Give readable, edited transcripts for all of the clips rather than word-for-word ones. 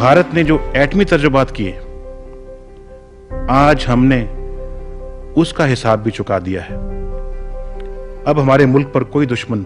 भारत ने जो एटमी तजुर्बात किए, आज हमने उसका हिसाब भी चुका दिया है। अब हमारे मुल्क पर कोई दुश्मन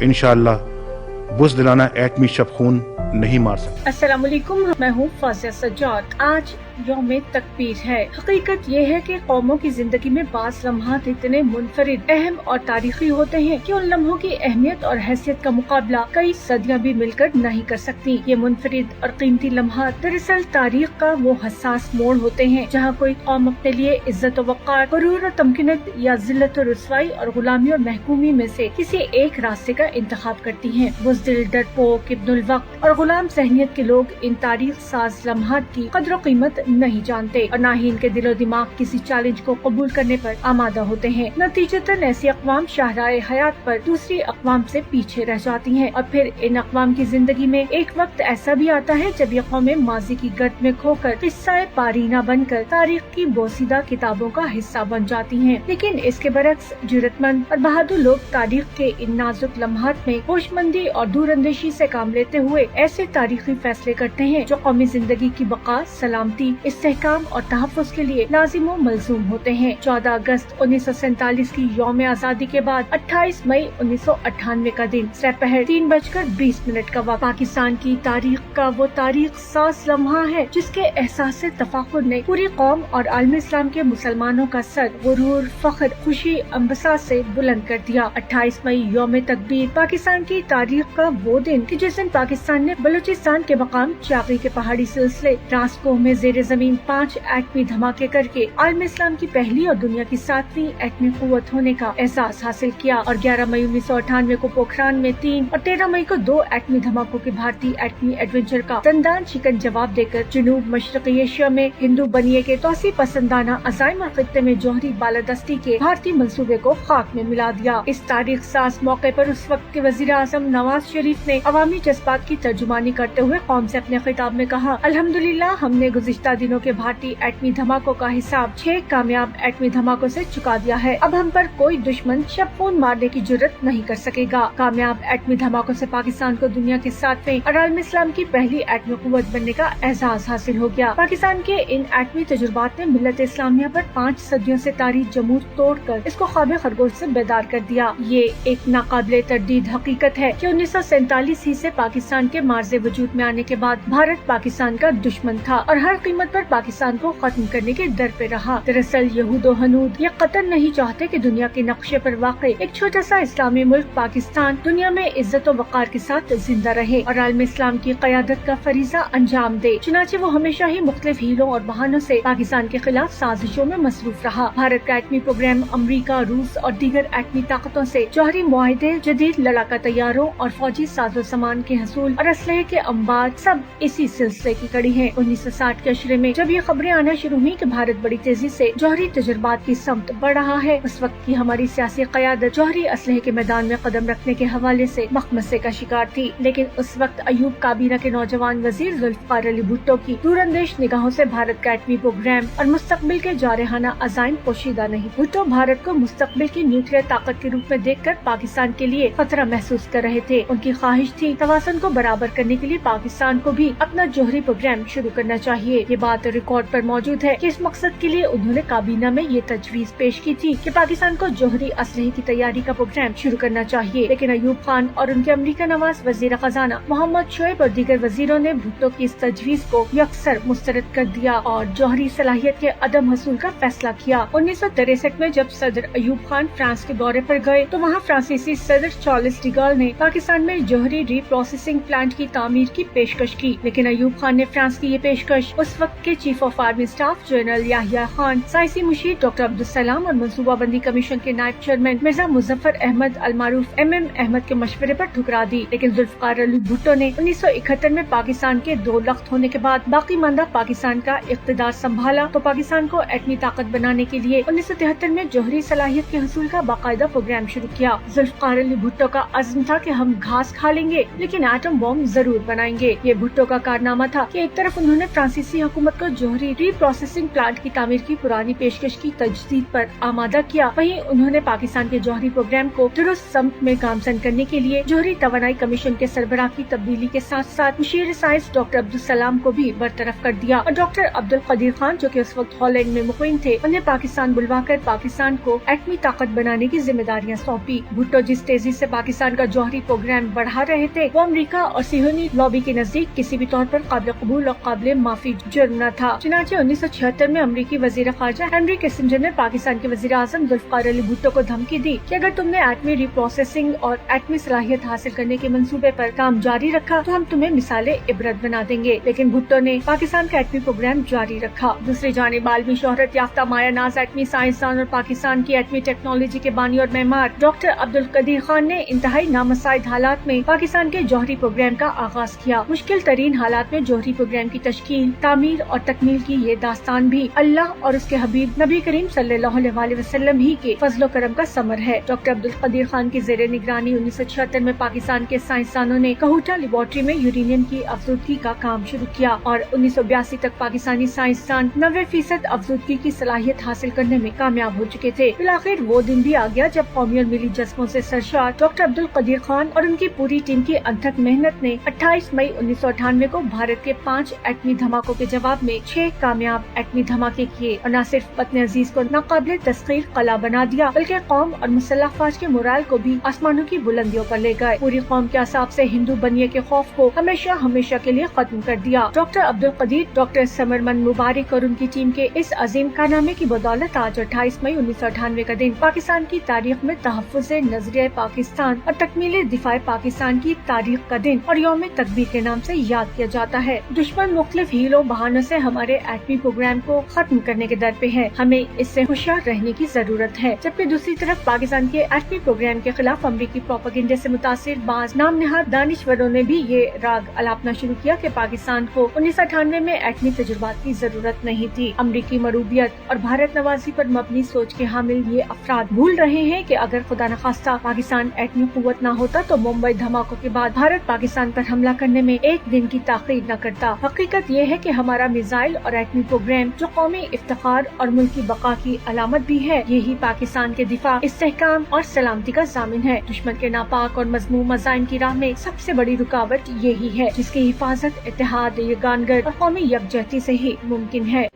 इंशाअल्लाह बुज़दिलाना एटमी शबखून नहीं मार सकता। अस्सलाम वालेकुम, मैं हूँ फाज़िया सज्जाद। आज यौम तकबीर है। हकीकत ये है कि कौमों की जिंदगी में बाज़ लम्हात इतने मुनफरिद, अहम और तारीखी होते हैं कि उन लम्हों की अहमियत और हैसियत का मुकाबला कई सदियां भी मिलकर नहीं कर सकती। ये मुनफरिद और कीमती लम्हात दरअसल तारीख का वो हसास मोड़ होते हैं जहाँ कोई कौम अपने लिए इज्जत और वक़ार, गुरूर और तमकीनत या जिल्लत और रुसवाई और गुलामी और महकूमी में से किसी एक रास्ते का इंतखाब करती है। बुज़दिल, डरपोक, इब्नुल वक्त और गुलाम ज़हनियत के लोग इन तारीख साज लम्हात की कदर और कीमत नहीं जानते और न ही इनके दिलो दिमाग किसी चैलेंज को कबूल करने पर आमादा होते हैं। नतीजतन ऐसी अक़वाम शाहराए हयात पर दूसरी अक़वाम से पीछे रह जाती हैं और फिर इन अक़वाम की जिंदगी में एक वक्त ऐसा भी आता है जब ये कौमें माजी की गर्द में खोकर किस्सा पारीना बनकर तारीख की बोसीदा किताबों का हिस्सा बन जाती हैं। लेकिन इसके बरक्स जुर्रतमंद और बहादुर लोग तारीख के इन नाजुक लम्हात में होशमंदी और दूरअंदेशी से काम लेते हुए ऐसे तारीखी फैसले करते हैं जो कौमी जिंदगी की बका, सलामती, इस्तेहकाम और तहफ़्फ़ुज़ के लिए लाजिम व मलज़ूम होते हैं। 14 अगस्त 1947 की यौम आज़ादी के बाद 28 मई 1998 का दिन दोपहर 3:20 का वक्त पाकिस्तान की तारीख का वो तारीख साज लम्हा है जिसके एहसास से तफाकुर ने पूरी कौम और आलम इस्लाम के मुसलमानों का सर गुरूर, फख्र, खुशी, अम्बसा से बुलंद कर दिया। 28 मई यौम तकबीर पाकिस्तान की तारीख का वो दिन कि जिस दिन पाकिस्तान ने बलूचिस्तान के मकाम चाकरी के पहाड़ी सिलसिले रास्को में जेर जमीन 5 एटमी धमाके करके आलम इस्लाम की पहली और दुनिया की 7वीं एटमी कुव्वत होने का एहसास हासिल किया और 11 मई 1998 को पोखरान में 3 और 13 मई को 2 एटमी धमाकों के भारतीय एटमी एडवेंचर का दंदान शिकन जवाब देकर जनूब मशरकी एशिया में हिंदू बनिए के तौसी पसंदाना अज़ाइम और खित्ते में जौहरी बालादस्ती के भारतीय मंसूबे को खाक में मिला दिया। इस तारीख साज मौके पर उस वक्त के वज़ीर आज़म नवाज शरीफ ने अवामी जज्बात की तर्जुमानी करते हुए कौम से अपने खिताब में कहा, अल्हम्दुलिल्लाह हमने गुज़िश्ता दिनों के भारतीय एटमी धमाकों का हिसाब 6 कामयाब एटमी धमाकों से चुका दिया है। अब हम पर कोई दुश्मन शबखून मारने की जुर्रत नहीं कर सकेगा। कामयाब एटमी धमाकों से पाकिस्तान को दुनिया के 7वें और आलम इस्लाम की पहली एटमी कुव्वत बनने का एजाज हासिल हो गया। पाकिस्तान के इन एटमी तजुर्बात ने मिल्लत इस्लामिया पर 5 सदियों से तारी जमूर तोड़कर इसको ख्वाब खरगोश से बेदार कर दिया। ये एक नाकाबिले तरदीद हकीकत है कि 1947 ही से पाकिस्तान के मार्ज़े वजूद में आने के बाद भारत पाकिस्तान का दुश्मन था और हर कीमत पर पाकिस्तान को खत्म करने के दर पे रहा। दरअसल यहूद हनूद ये कतन नहीं चाहते कि दुनिया के नक्शे पर वाक़ई एक छोटा सा इस्लामी मुल्क पाकिस्तान दुनिया में इज्जत और वक़ार के साथ जिंदा रहे और आलम इस्लाम की क़यादत का फरीज़ा अंजाम दे। चुनाचे वो हमेशा ही मुख्तलिफ हीलों और बहानों से पाकिस्तान के खिलाफ साजिशों में मसरूफ रहा। भारत का एटमी प्रोग्राम अमरीका, रूस और दीगर एटमी ताकतों से जौहरी मुआहदे, जदीद लड़ाका तैयारों और फौजी साजो सामान के हसूल और असलहे के अंबार सब इसी सिलसिले की कड़ी है। 1960 के अशरे में जब ये खबरें आना शुरू हुई कि भारत बड़ी तेजी से जौहरी तजुर्बात की समत बढ़ रहा है, उस वक्त की हमारी सियासी क़यादत जौहरी असलहे के मैदान में कदम रखने के हवाले से मखमसे का शिकार थी। लेकिन उस वक्त अयूब काबीना के नौजवान वजीर जुल्फ़िकार अली भुट्टो की दूरअंदेश निगाहों से भारत का एटमी प्रोग्राम और मुस्तकबिल के जारहाना अज़ाइम पोशीदा नहीं। भुट्टो भारत को मुस्तकबिल की न्यूक्लियर ताकत के रूप में देखकर पाकिस्तान के लिए खतरा महसूस कर रहे थे। उनकी ख्वाहिश थी तवाज़ुन को बराबर करने के लिए पाकिस्तान को भी अपना जौहरी प्रोग्राम शुरू करना चाहिए। ये बात रिकॉर्ड पर मौजूद है कि इस मकसद के लिए उन्होंने काबीना में ये तजवीज पेश की थी कि पाकिस्तान को जौहरी असलहे की तैयारी का प्रोग्राम शुरू करना चाहिए। लेकिन अयूब खान और उनके अमरीका नवाज वजीर खजाना मोहम्मद शोएब और दीगर वजीरों ने भुट्टो की इस तजवीज को यकसर मुस्तरद कर दिया और जौहरी सलाहियत के अदम हसूल का फैसला किया। 1963 में जब सदर अयूब खान फ्रांस के दौरे पर गए तो वहाँ फ्रांसीसी सदर चार्ल्स डी गॉल ने पाकिस्तान में जौहरी रीप्रोसेसिंग प्लांट की तामीर की पेशकश की। लेकिन अयूब खान ने फ्रांस की ये पेशकश उस वक्त के chief of army staff general Yahya Khan, साइसी मुशीर डॉक्टर अब्दुल सलाम और मनसूबाबंदी कमीशन के नायब चेयरमैन मिर्जा मुजफ्फर अहमद अल मारूफ MM अहमद के मशवरे पर ठुकरा दी। लेकिन जुल्फ़िकार अली भुट्टो ने 1971 में पाकिस्तान के 2 लख्त होने के बाद बाकी मानदा पाकिस्तान का इक़्तिदार संभाला तो पाकिस्तान को एटमी ताकत बनाने के लिए 1973 में जौहरी सलाहियत के हसूल का बाकायदा प्रोग्राम शुरू किया। जुल्फ़िकार अली भुट्टो का अज़्म था कि हम घास खा लेंगे लेकिन एटम बॉम्ब जरूर बनाएंगे। ये भुट्टो का कारनामा था कि एक तरफ उन्होंने फ्रांसीसी हुकूमत को जोहरी री प्रोसेसिंग प्लांट की तामीर की पुरानी पेशकश की तजदीद पर आमादा किया। वहीं उन्होंने पाकिस्तान के जोहरी प्रोग्राम को दुरुस्त समत में गामजन करने के लिए जोहरी तवानाई कमीशन के सरबराह की तब्दीली के साथ साथ मुशीर साइंस डॉक्टर अब्दुल सलाम को भी बरतरफ कर दिया और डॉक्टर अब्दुल कदीर खान, जो कि उस वक्त हॉलैंड में मुक़ीम थे, उन्हें पाकिस्तान बुलवाकर पाकिस्तान को एटमी ताकत बनाने की जिम्मेदारियां सौंपी। भुट्टो जिस तेजी से पाकिस्तान का जोहरी प्रोग्राम बढ़ा रहे थे, वो अमेरिका और सियोनी लॉबी के नजदीक किसी भी तौर पर काबिल कबूल और काबिल माफी जुर्म न था। चुनांचे 1976 में अमरीकी वजीर खारजा हेनरी किसिंजर ने पाकिस्तान के वजीर आजम जुल्फकार अली भुट्टो को धमकी दी कि अगर तुमने एटमी रिप्रोसेसिंग और एटमी सलाहियत हासिल करने के मंसूबे पर काम जारी रखा तो हम तुम्हें मिसाले इबरत बना देंगे। लेकिन भुट्टो ने पाकिस्तान का एटमी प्रोग्राम जारी रखा। दूसरी जानिब आलमी शोहरत याफ्ता माया नाज एटमी साइंसदान और पाकिस्तान की एटमी टेक्नोलॉजी के बानी और मेहमान डॉक्टर अब्दुल कदीर खान ने इंतहाई नामसाइद हालात में पाकिस्तान के जोहरी प्रोग्राम का आगाज किया। मुश्किल तरीन हालात में जोहरी प्रोग्राम की तश्कील, तामीर और तकमील की ये दास्तान भी अल्लाह और उसके हबीब नबी करीम सल्लल्लाहु अलैहि वसल्लम ही के फजलो करम का समर है। डॉक्टर अब्दुल कदीर खान की ज़ेरे निगरानी 1976 में पाकिस्तान के साइंसदानों ने कहूटा लेबोरेटरी में यूरेनियम की अफजूदगी का काम शुरू किया और 1982 तक पाकिस्तानी साइंसदान 90% अफजूदगी की सलाहियत हासिल करने में कामयाब हो चुके थे। फिर आखिर वो दिन भी आ गया जब कौमी और मिली जज्बों से सरशार डॉक्टर अब्दुल कदीर खान और उनकी पूरी टीम की अथक मेहनत ने 28 मई 1998 को भारत के 5 एटमी धमाकों के जवाब में 6 कामयाब एटमी धमाके किए और न सिर्फ वतन अजीज को नाकाबिले तस्खीर कला बना दिया, बल्कि कौम और मुसल्लह फौज के मोराल को भी आसमानों की बुलंदियों पर ले गए। पूरी कौम के असाब से हिंदू बनिए के खौफ को हमेशा हमेशा के लिए खत्म कर दिया। डॉक्टर अब्दुल कदीर, डॉक्टर समरमन मुबारक और उनकी टीम के इस अजीम कारनामे की बदौलत आज 28 मई 1998 का दिन पाकिस्तान की तारीख में तहफ़्फ़ुज़ नज़रिया पाकिस्तान और तकमील दिफा पाकिस्तान की तारीख का दिन और यौम तकबीर के नाम से याद किया जाता है। दुश्मन मुख्तलिफ हीलों बहानों से हमारे एटमी प्रोग्राम को खत्म करने के दर पे है। हमें इससे होशियार रहने की जरूरत है। जबकि दूसरी तरफ पाकिस्तान के एटमी प्रोग्राम के खिलाफ अमरीकी प्रोपेगेंडे से मुतासिर बाज नाम नहाद दानिशवरों ने भी ये राग अलापना शुरू किया कि पाकिस्तान को 1998 में एटमी तजुर्बात की जरूरत नहीं थी। अमरीकी मरूबियत और भारत नवाजी पर मबनी सोच के हामिल ये अफराद भूल रहे हैं कि अगर खुदा न खास्ता पाकिस्तान एटमी कुव्वत न होता तो मुंबई धमाकों के बाद भारत पाकिस्तान पर हमला करने में एक दिन की ताखीर न करता। हकीकत ये है कि हमारा मिसाइल और एटमी प्रोग्राम जो कौमी इफ्तिखार और मुल्की बका की अलामत भी है, यही पाकिस्तान के दिफा, इस्तेहकाम और सलामती का जामिन है। दुश्मन के नापाक और मज़मूम मज़ाइम की राह में सबसे बड़ी रुकावट यही है, जिसकी हिफाजत इत्तेहाद, यगानगर और कौमी यकजहती से ही मुमकिन है।